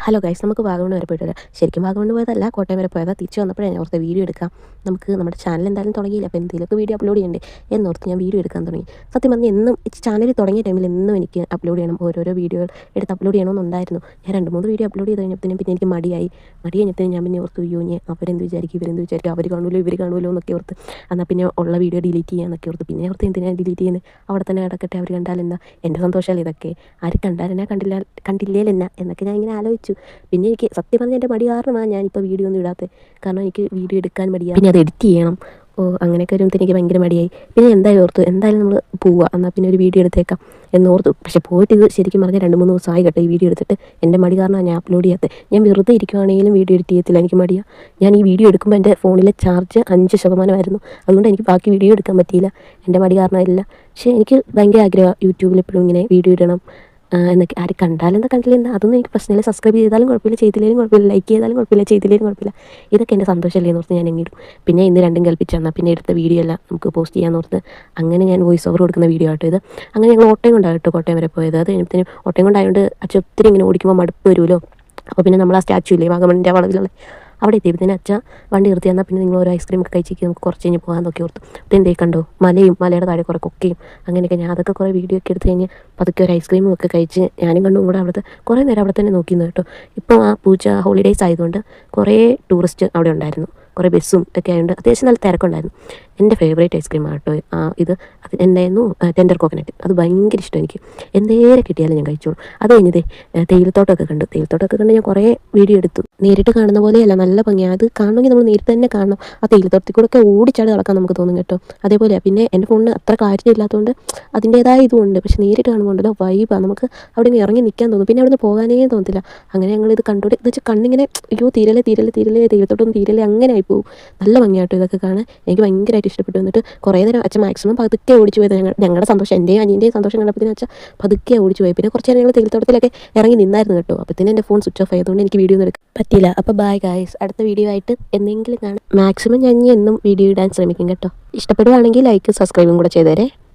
Hello guys, നമുക്ക് വാഗമൺ വരെ പോയിട്ട് വരാം. ശരിക്കും വാഗമൺ പോയതല്ല, കോട്ടയം വരെ പോയതാണ്. തിരിച്ച് വന്നപ്പോഴേ ഞാൻ ഓർത്ത് വീഡിയോ എടുക്കാം. നമുക്ക് നമ്മുടെ ചാനൽ എന്തായാലും തുടങ്ങിയില്ല, അപ്പോൾ എന്തെങ്കിലുമൊക്കെ വീഡിയോ അപ്ലോഡ് ചെയ്യണ്ടേ എന്നോർത്ത് ഞാൻ വീഡിയോ എടുക്കാൻ തുടങ്ങി. സത്യം പറഞ്ഞാൽ എന്നും ചാനൽ തുടങ്ങിയ ടൈമിൽ എന്നും എനിക്ക് അപ്ലോഡ് ചെയ്യണം, ഓരോരോ വീഡിയോകൾ എടുത്ത് അപ്ലോഡ് ചെയ്യണമെന്നുണ്ടായിരുന്നു. ഞാൻ 2-3 വീഡിയോ അപ്ലോഡ് ചെയ്ത് കഴിഞ്ഞപ്പോഴത്തേനും പിന്നെ എനിക്ക് മടി കഴിഞ്ഞപ്പോഴത്തേനും ഞാൻ പിന്നെ ഓർത്ത് യൂണിയെ അവരെന്ത് വിചാരിക്കും, അവർ കാണുമല്ലോ ഇവർ കാണുമല്ലോ എന്നൊക്കെ ഓർത്ത് എന്നാൽ പിന്നെ ഉള്ള വീഡിയോ ഡിലീറ്റ് ചെയ്യാമെന്നൊക്കെ ഓർത്ത് പിന്നെ ഓർത്ത് എന്തിനാണ് ഡിലീറ്റ് ചെയ്യുന്നത്, അവിടെ തന്നെ കിടക്കട്ടെ, അവർ കണ്ടാലെന്നാ, എൻ്റെ സന്തോഷമല്ലേ ഇതൊക്കെ, ആര് കണ്ടാലെന്നാ കണ്ടില്ലേലെന്നാ എന്നൊക്കെ ഞാൻ ഇങ്ങനെ ആലോചിച്ചു. പിന്നെ എനിക്ക് സത്യം പറഞ്ഞാൽ എൻ്റെ മടി കാരണമാണ് ഞാനിപ്പോൾ വീഡിയോ ഒന്നും ഇടാത്തത്. കാരണം എനിക്ക് വീഡിയോ എടുക്കാൻ മടിയാണ്, പിന്നെ അത് എഡിറ്റ് ചെയ്യണം. അങ്ങനെയൊക്കെ വരുമ്പോൾ എനിക്ക് ഭയങ്കര മടിയായി. പിന്നെ എന്തായാലും നമ്മൾ പോവുക, എന്നാൽ പിന്നെ ഒരു വീഡിയോ എടുത്തേക്കാം എന്നോർത്തു. പക്ഷെ പോയിട്ട് ഇത് ശരിക്കും പറഞ്ഞാൽ 2-3 ദിവസമായി കേട്ടോ ഈ വീഡിയോ എടുത്തിട്ട്. എൻ്റെ മടി കാരണമാണ് ഞാൻ അപ്ലോഡ് ചെയ്യാത്തത്. ഞാൻ വെറുതെ ഇരിക്കുവാണെങ്കിലും വീഡിയോ എഡിറ്റ് ചെയ്യത്തില്ല, എനിക്ക് മടിയാണ്. ഞാൻ ഈ വീഡിയോ എടുക്കുമ്പോൾ എൻ്റെ ഫോണിലെ ചാർജ് 5% അതുകൊണ്ട് എനിക്ക് ബാക്കി വീഡിയോ എടുക്കാൻ പറ്റിയില്ല, എൻ്റെ മടി കാരണമല്ല. പക്ഷേ എനിക്ക് ഭയങ്കര ആഗ്രഹമാണ് യൂട്യൂബിൽ എപ്പോഴും ഇങ്ങനെ വീഡിയോ ഇടണം എന്നൊക്കെ. ആര് കണ്ടാലെന്താ കണ്ടില്ലെന്താ അതൊന്നും എനിക്ക് പ്രശ്നമില്ല. സബ്സ്ക്രൈബ് ചെയ്താലും കുഴപ്പമില്ല, ചെയ്തില്ലെങ്കിലും കുഴപ്പമില്ല, ലൈക്ക് ചെയ്താലും കുഴപ്പമില്ല, ചെയ്തില്ലെങ്കിലും കുഴപ്പമില്ല. ഇതൊക്കെ എൻ്റെ സന്തോഷമല്ലേ എന്ന് ഓർത്ത് ഞാൻ എങ്ങിടും. പിന്നെ ഇന്ന് രണ്ടും കൽപ്പിച്ച് തന്നാൽ പിന്നെ എടുത്ത വീഡിയോ എല്ലാം നമുക്ക് പോസ്റ്റ് ചെയ്യാൻ ഓർത്ത് അങ്ങനെ ഞാൻ വോയിസ് ഓവർ കൊടുക്കുന്ന വീഡിയോ ആട്ടോ ഇത്. അങ്ങനെ ഞങ്ങൾ ഓട്ടയം കൊണ്ടാകട്ടോ കോട്ടയം വരെ പോയത്. അത് കഴിഞ്ഞപ്പോഴത്തേനും ഓട്ടയം കൊണ്ടായതുകൊണ്ട് അച്ഛൻ ഒത്തിരി ഇങ്ങനെ ഓടിക്കുമ്പോൾ മടുപ്പ് വരുമല്ലോ. അപ്പോൾ പിന്നെ നമ്മൾ ആ സ്റ്റാച്ചു ഇല്ലേ വാഗമണിൻ്റെ വളവിലുള്ള, അവിടെ എത്തിയപ്പോഴത്തേനും അച്ഛൻ വണ്ടി നിർത്തി. എന്നാൽ പിന്നെ നിങ്ങൾ ഒരു ഐസ്ക്രീം ഒക്കെ കഴിച്ചേക്ക്, നമുക്ക് കുറച്ച് കഴിഞ്ഞ് പോകാമെന്നൊക്കെ ഓർത്തു. അപ്പോൾ എന്തേ കണ്ടോ, മലയുടെ താഴെ കുറേ കൊക്കയും അങ്ങനെയൊക്കെ. ഞാൻ അതൊക്കെ കുറേ വീഡിയോ ഒക്കെ എടുത്ത് കഴിഞ്ഞ് പതുക്കെ ഒരു ഐസ്ക്രീമും ഒക്കെ കഴിച്ച് ഞാനും കണ്ടും കൂടെ അവിടുത്തെ കുറേ നേരം അവിടെ തന്നെ നോക്കിയിരുന്നു കേട്ടോ. ഇപ്പോൾ ആ പൂജ ഹോളിഡേയ്സ് ആയതുകൊണ്ട് കുറേ ടൂറിസ്റ്റ് അവിടെ ഉണ്ടായിരുന്നു, കുറേ ബസ്സും ഒക്കെ ആയതുകൊണ്ട് അത്യാവശ്യം നല്ല തിരക്കുണ്ടായിരുന്നു. എൻ്റെ ഫേവറേറ്റ് ഐസ്ക്രീമാണ് കേട്ടോ ഇത്. അത് എന്തായിരുന്നു, ടെൻഡർ കോക്കനട്ട്. അത് ഭയങ്കര ഇഷ്ടം എനിക്ക്, എന്തേരം കിട്ടിയാലും ഞാൻ കഴിച്ചോളൂ. അത് കഴിഞ്ഞതേ തേയിലത്തോട്ടമൊക്കെ കണ്ട് ഞാൻ കുറേ വീഡിയോ എടുത്തു. നേരിട്ട് കാണുന്ന പോലെയല്ല, നല്ല ഭംഗിയാണ്. അത് കാണണമെങ്കിൽ നമ്മൾ നേരിട്ട് തന്നെ കാണണം. ആ തേയിലത്തോട്ടത്തിൽ കൂടെ ഒക്കെ ഓടിച്ചാടി നടക്കാൻ നമുക്ക് തോന്നും കേട്ടോ. അതേപോലെ പിന്നെ എൻ്റെ ഫോണിന് അത്ര ക്ലാരിറ്റി ഇല്ലാത്തതുകൊണ്ട് അതിൻ്റേതായ ഇതുമുണ്ട്. പക്ഷേ നേരിട്ട് കാണുമ്പോൾ ഉണ്ടല്ലോ വൈബാണ്, നമുക്ക് അവിടെ നിന്ന് ഇറങ്ങി നിൽക്കാൻ തോന്നും, പിന്നെ അവിടെ നിന്ന് പോകാനേ തോന്നത്തില്ല. അങ്ങനെ ഞങ്ങളിത് കണ്ടോടെ എന്ന് വെച്ചാൽ കണ്ണിങ്ങനെ അയ്യോ തീരലേ തേയിലത്തോട്ടൊന്നും തീരലേ അങ്ങനെ ആയിപ്പോവും. നല്ല ഭംഗിയായിട്ടോ ഇതൊക്കെ കാണാൻ, എനിക്ക് ഭയങ്കരമായിട്ട് ഇഷ്ടപ്പെട്ടു. എന്നിട്ട് കുറേ നേരം അച്ഛൻ മാക്സിമം പതുക്കെ ഓടിച്ചു പോയത്. ഞങ്ങളുടെ സന്തോഷം, എൻ്റെയും അനിയൻ്റെയും സന്തോഷം കണ്ടപ്പോഴത്തേനും അച്ഛൻ പതുക്കെ ഓടിച്ചു പോയി. പിന്നെ കുറച്ച് നേരം ഞങ്ങൾ തേയിലത്തോട്ടത്തിലൊക്കെ ഇറങ്ങി നിന്നായിരുന്നു കേട്ടോ. അപ്പോഴത്തേനും എൻ്റെ ഫോൺ സ്വിച്ച് ഓഫ് ആയതുകൊണ്ട് എനിക്ക് വീഡിയോ ഒന്നും എടുക്കാൻ പറ്റിയില്ല. അപ്പോൾ ബൈ ഗൈസ്, അടുത്ത വീഡിയോ ആയിട്ട് എന്തെങ്കിലും കാണാം. മാക്സിമം ഞാൻ എന്നും വീഡിയോ ഇടാൻ ശ്രമിക്കും കേട്ടോ. ഇഷ്ടപ്പെടുവാണെങ്കിൽ ലൈക്ക് സബ്സ്ക്രൈബും കൂടെ ചെയ്തേരെ.